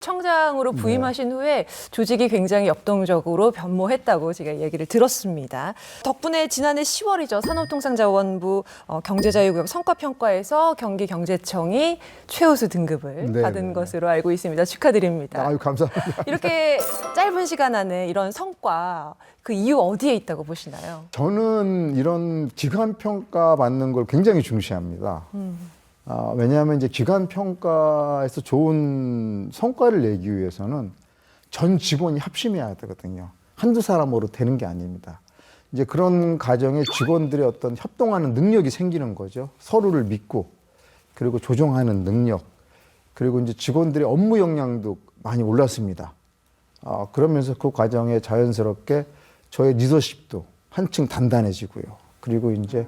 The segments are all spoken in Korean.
청장으로 부임하신 후에 조직이 굉장히 역동적으로 변모했다고 제가 얘기를 들었습니다. 덕분에 지난해 10월이죠. 산업통상자원부 경제자유구역 성과평가에서 경기경제청이 최우수 등급을 네, 받은 네. 것으로 알고 있습니다. 축하드립니다. 아유, 감사합니다. 이렇게 짧은 시간 안에 이런 성과, 그 이유 어디에 있다고 보시나요? 저는 이런 기관 평가 받는 걸 굉장히 중시합니다. 왜냐하면 이제 기관 평가에서 좋은 성과를 내기 위해서는 전 직원이 합심해야 되거든요. 한두 사람으로 되는 게 아닙니다. 이제 그런 과정에 직원들의 어떤 협동하는 능력이 생기는 거죠. 서로를 믿고, 그리고 조정하는 능력, 그리고 이제 직원들의 업무 역량도 많이 올랐습니다. 그러면서 그 과정에 자연스럽게 저의 리더십도 한층 단단해지고요. 그리고 이제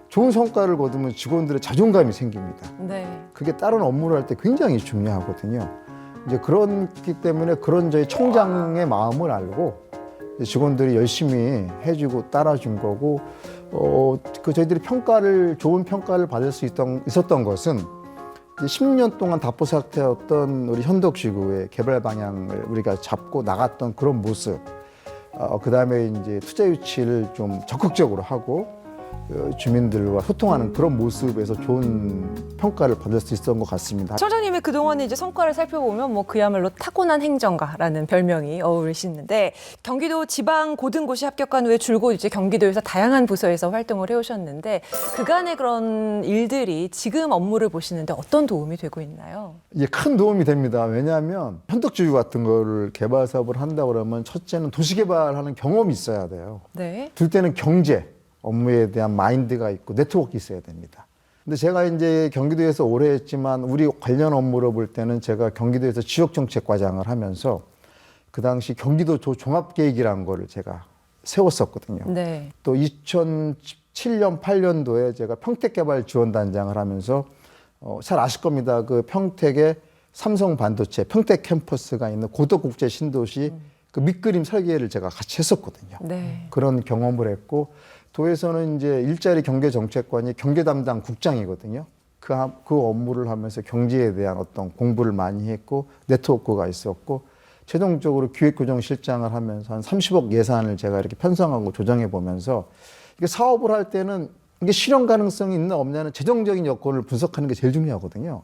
좋은 성과를 거두면 직원들의 자존감이 생깁니다. 네. 그게 다른 업무를 할 때 굉장히 중요하거든요. 이제 그렇기 때문에 그런 저희 청장의 마음을 알고 직원들이 열심히 해주고 따라준 거고, 그 저희들이 좋은 평가를 받을 수 있었던 것은 10년 동안 답보 상태였던 우리 현덕지구의 개발 방향을 우리가 잡고 나갔던 그런 모습, 그 다음에 이제 투자 유치를 좀 적극적으로 하고 주민들과 소통하는 그런 모습에서 좋은 평가를 받을 수 있었던 것 같습니다. 청장님의 그동안의 이제 성과를 살펴보면 뭐 그야말로 타고난 행정가라는 별명이 어우르시는데, 경기도 지방 고등고시 합격한 후에 줄곧 이제 경기도에서 다양한 부서에서 활동을 해오셨는데, 그간의 그런 일들이 지금 업무를 보시는데 어떤 도움이 되고 있나요? 이게 큰 도움이 됩니다. 왜냐하면 현덕지구 같은 거를 개발 사업을 한다 그러면 첫째는 도시개발하는 경험이 있어야 돼요. 네. 둘째는 경제, 업무에 대한 마인드가 있고 네트워크 있어야 됩니다. 근데 제가 이제 경기도에서 오래 했지만 우리 관련 업무로 볼 때는 제가 경기도에서 지역정책과장을 하면서 그 당시 경기도 종합계획이라는 거를 제가 세웠었거든요. 네. 또 2007년, 8년도에 제가 평택개발지원단장을 하면서 잘 아실 겁니다. 그 평택에 삼성 반도체 평택 캠퍼스가 있는 고덕국제 신도시 그 밑그림 설계를 제가 같이 했었거든요. 네. 그런 경험을 했고, 도에서는 이제 일자리 경제정책관이 경제 담당 국장이거든요. 그 업무를 하면서 경제에 대한 어떤 공부를 많이 했고, 네트워크가 있었고, 최종적으로 기획조정실장을 하면서 한 30억 예산을 제가 이렇게 편성하고 조정해 보면서, 이게 사업을 할 때는 이게 실현 가능성이 있나 없냐는 재정적인 여건을 분석하는 게 제일 중요하거든요.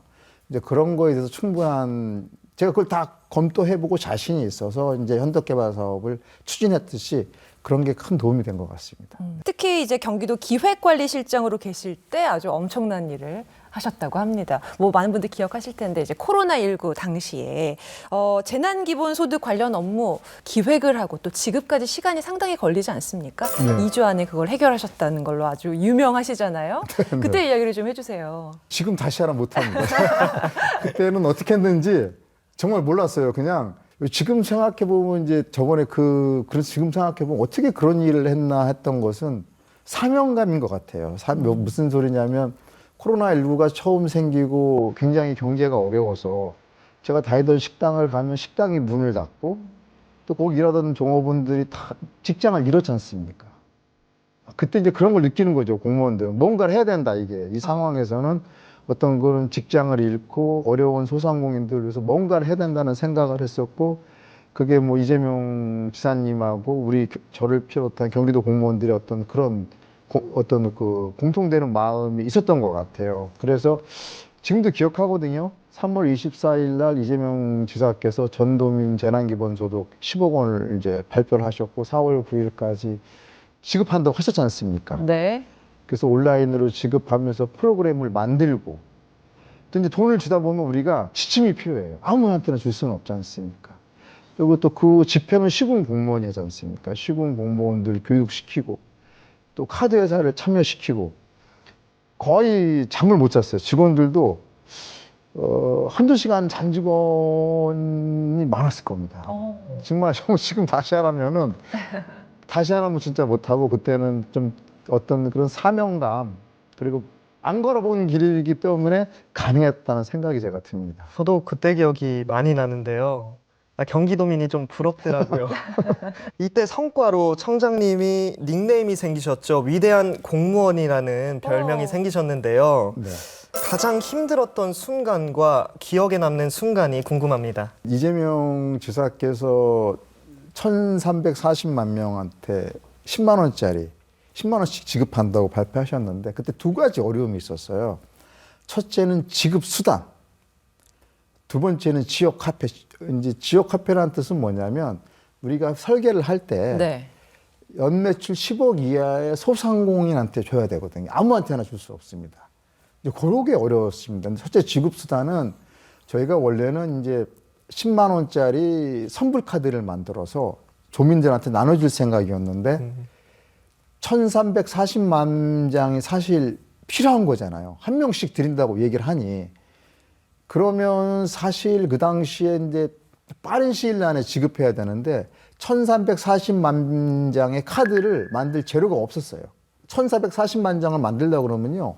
이제 그런 거에 대해서 충분한, 제가 그걸 다 검토해보고 자신이 있어서 이제 현덕개발 사업을 추진했듯이 그런 게 큰 도움이 된 것 같습니다. 특히 이제 경기도 기획관리실장으로 계실 때 아주 엄청난 일을 하셨다고 합니다. 뭐 많은 분들 기억하실 텐데, 이제 코로나19 당시에 재난기본소득 관련 업무 기획을 하고 또 지급까지 시간이 상당히 걸리지 않습니까? 네. 2주 안에 그걸 해결하셨다는 걸로 아주 유명하시잖아요. 그때 이야기를 좀 해주세요. 지금 다시 하라 못합니다. 그때는 어떻게 했는지 정말 몰랐어요. 그냥 지금 생각해보면 이제 저번에 그래서 지금 생각해보면 어떻게 그런 일을 했나 했던 것은 사명감인 것 같아요. 무슨 소리냐면 코로나19가 처음 생기고 굉장히 경제가 어려워서 제가 다니던 식당을 가면 식당이 문을 닫고 또 거기 일하던 종업원들이 다 직장을 잃었지 않습니까? 그때 이제 그런 걸 느끼는 거죠. 공무원들. 뭔가를 해야 된다, 이게. 이 상황에서는 어떤 그런 직장을 잃고 어려운 소상공인들을 위해서 뭔가를 해야 된다는 생각을 했었고, 그게 뭐 이재명 지사님하고 저를 비롯한 경기도 공무원들의 어떤 그런 공통되는 마음이 있었던 것 같아요. 그래서 지금도 기억하거든요. 3월 24일 날 이재명 지사께서 전도민 재난기본소득 10억 원을 이제 발표를 하셨고, 4월 9일까지 지급한다고 하셨지 않습니까? 네. 그래서 온라인으로 지급하면서 프로그램을 만들고, 또 이제 돈을 주다 보면 우리가 지침이 필요해요. 아무한테나 줄 수는 없지 않습니까? 그리고 또 그 집행은 시군 공무원이지 않습니까? 시군 공무원들 교육시키고, 또 카드 회사를 참여시키고, 거의 잠을 못 잤어요. 직원들도 한두 시간 잔 직원이 많았을 겁니다. 정말 지금 다시 하라면 진짜 못하고, 그때는 좀 어떤 그런 사명감, 그리고 안 걸어본 길이기 때문에 가능했다는 생각이 제가 듭니다. 저도 그때 기억이 많이 나는데요. 경기도민이 좀 부럽더라고요. 이때 성과로 청장님이 닉네임이 생기셨죠. 위대한 공무원이라는 별명이 생기셨는데요. 네. 가장 힘들었던 순간과 기억에 남는 순간이 궁금합니다. 이재명 지사께서 1,340만 명한테 10만 원짜리 10만 원씩 지급한다고 발표하셨는데 그때 두 가지 어려움이 있었어요. 첫째는 지급 수단, 두 번째는 지역 화폐. 이제 지역 화폐라는 뜻은 뭐냐면 우리가 설계를 할 때 네. 연매출 10억 이하의 소상공인한테 줘야 되거든요. 아무한테나 줄 수 없습니다. 이제 그런 게 어려웠습니다. 첫째 지급 수단은 저희가 원래는 이제 10만 원짜리 선불 카드를 만들어서 조민들한테 나눠줄 생각이었는데 1,340만 장이 사실 필요한 거잖아요. 한 명씩 드린다고 얘기를 하니 그러면 사실 그 당시에 이제 빠른 시일 안에 지급해야 되는데 1,340만 장의 카드를 만들 재료가 없었어요. 1,440만 장을 만들려고 그러면요.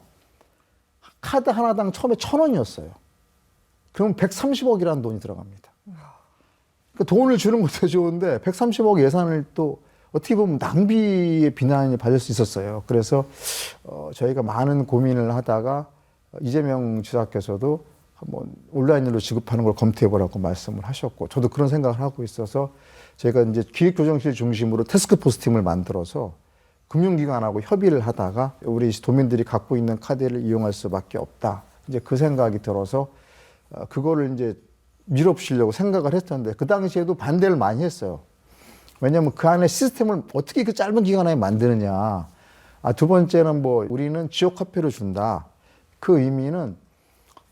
카드 하나당 처음에 1,000원이었어요. 그럼 130억이라는 돈이 들어갑니다. 그 돈을 주는 것도 좋은데 130억 예산을 또 어떻게 보면 낭비의 비난이 받을 수 있었어요. 그래서 저희가 많은 고민을 하다가 이재명 지사께서도 한번 온라인으로 지급하는 걸 검토해보라고 말씀을 하셨고 저도 그런 생각을 하고 있어서 제가 이제 기획조정실 중심으로 태스크포스 팀을 만들어서 금융기관하고 협의를 하다가 우리 도민들이 갖고 있는 카드를 이용할 수밖에 없다. 이제 그 생각이 들어서 그거를 이제 밀어붙이려고 생각을 했었는데 그 당시에도 반대를 많이 했어요. 왜냐하면 그 안에 시스템을 어떻게 그 짧은 기간 안에 만드느냐. 두 번째는 뭐 우리는 지역 화폐로 준다. 그 의미는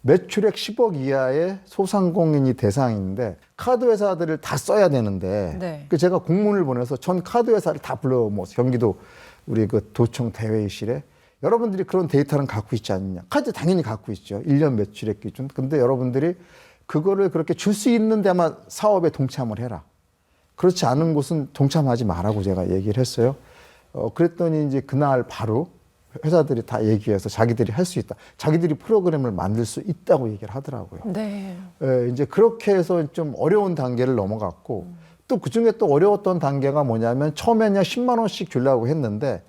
매출액 10억 이하의 소상공인이 대상인데 카드 회사들을 다 써야 되는데 네. 그 제가 공문을 보내서 전 카드 회사를 다 불러 뭐 경기도 우리 그 도청 대회의실에 여러분들이 그런 데이터는 갖고 있지 않느냐. 카드 당연히 갖고 있죠. 1년 매출액 기준. 근데 여러분들이 그거를 그렇게 줄 수 있는 데만 사업에 동참을 해라. 그렇지 않은 곳은 동참하지 말라고 제가 얘기를 했어요. 그랬더니 이제 그날 바로 회사들이 다 얘기해서 자기들이 할 수 있다. 자기들이 프로그램을 만들 수 있다고 얘기를 하더라고요. 네. 이제 그렇게 해서 좀 어려운 단계를 넘어갔고 또 그중에 또 어려웠던 단계가 뭐냐면 처음에는 10만 원씩 주려고 했는데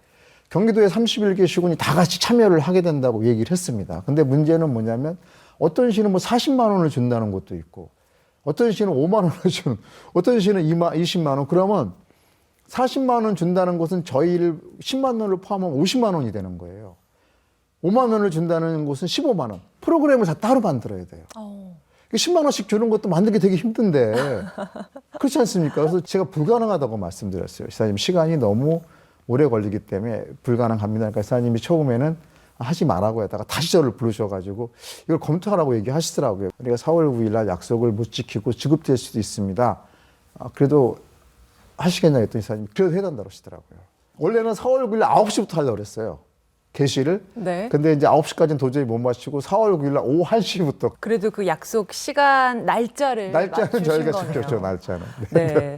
경기도에 31개 시군이 다 같이 참여를 하게 된다고 얘기를 했습니다. 근데 문제는 뭐냐면 어떤 시는 뭐 40만 원을 준다는 것도 있고 어떤 시는 5만 원을 주는 어떤 시는 20만 원. 그러면 40만 원 준다는 것은 저희를 10만 원을 포함하면 50만 원이 되는 거예요. 5만 원을 준다는 곳은 15만 원. 프로그램을 다 따로 만들어야 돼요. 10만 원씩 주는 것도 만들기 되게 힘든데 그렇지 않습니까? 그래서 제가 불가능하다고 말씀드렸어요. 시사님 시간이 너무 오래 걸리기 때문에 불가능합니다. 그러니까 시사님이 처음에는 하지 말라고 하다가 다시 저를 부르셔가지고 이걸 검토하라고 얘기하시더라고요. 우리가 4월 9일 날 약속을 못 지키고 지급될 수도 있습니다. 그래도 하시겠냐 했더니 시사님이 그래도 해달라고 하시더라고요. 원래는 4월 9일 9시부터 하려고 그랬어요. 개시를. 네. 근데 이제 9시까지는 도저히 못 마치고 4월 9일 날 오후 1시부터 그래도 그 약속 시간 날짜를 날짜는 맞추신 저희가 거네요. 지켰죠. 날짜는. 네.